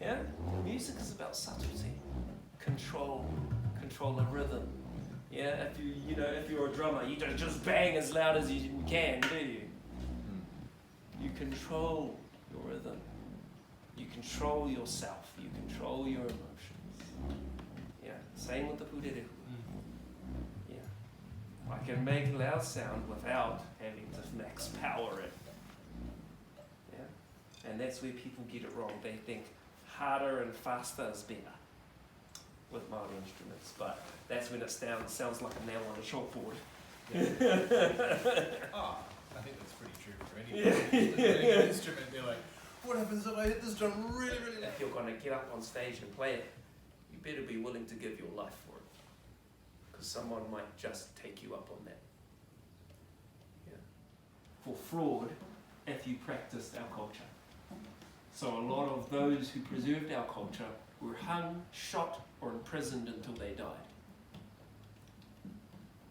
Yeah? Music is about subtlety, control a rhythm. Yeah, if you're a drummer, you don't just bang as loud as you can, do you? You control your rhythm. You control yourself. You control your emotions. Yeah, same with the purerehu. Yeah, I can make loud sound without having to max power it. Yeah, and that's where people get it wrong. They think harder and faster is better with Māori instruments, but that's when it sounds like a nail on a chalkboard. Oh, I think that's pretty true for any an instrument. They're like, what happens if I hit this drum really, really loud? If you're going to get up on stage and play it, you better be willing to give your life for it, because someone might just take you up on that. Yeah. For fraud, if you practiced our culture. So a lot of those who preserved our culture were hung, shot, or imprisoned until they died.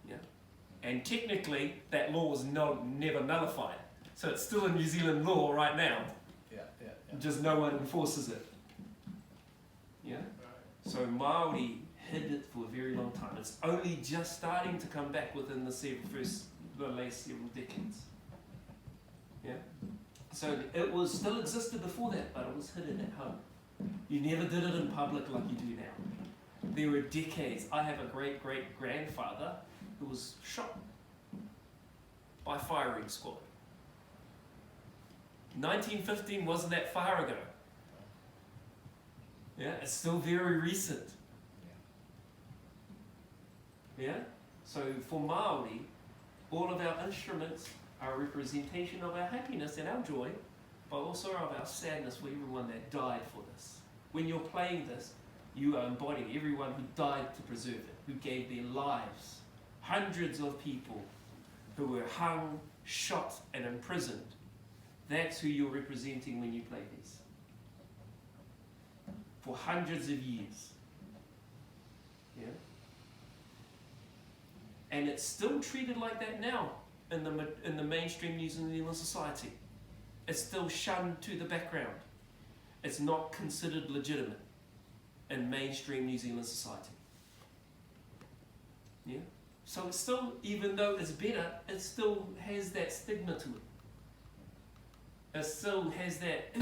Yeah. And technically, that law was never nullified. So it's still in New Zealand law right now. Yeah. Just no one enforces it. Yeah. So Māori hid it for a very long time. It's only just starting to come back within the last several decades. Yeah. So it still existed before that, but it was hidden at home. You never did it in public like you do now. There were decades. I have a great-great-grandfather who was shot by firing squad. 1915 wasn't that far ago. Yeah, it's still very recent. Yeah? So for Māori, all of our instruments are a representation of our happiness and our joy, but also of our sadness for everyone that died for this. When you're playing this, you are embodying everyone who died to preserve it, who gave their lives. Hundreds of people who were hung, shot, and imprisoned. That's who you're representing when you play these. For hundreds of years. Yeah? And it's still treated like that now in the mainstream New Zealand society. It's still shunned to the background. It's not considered legitimate in mainstream New Zealand society. Yeah? So it's still, even though it's better, it still has that stigma to it. It still has that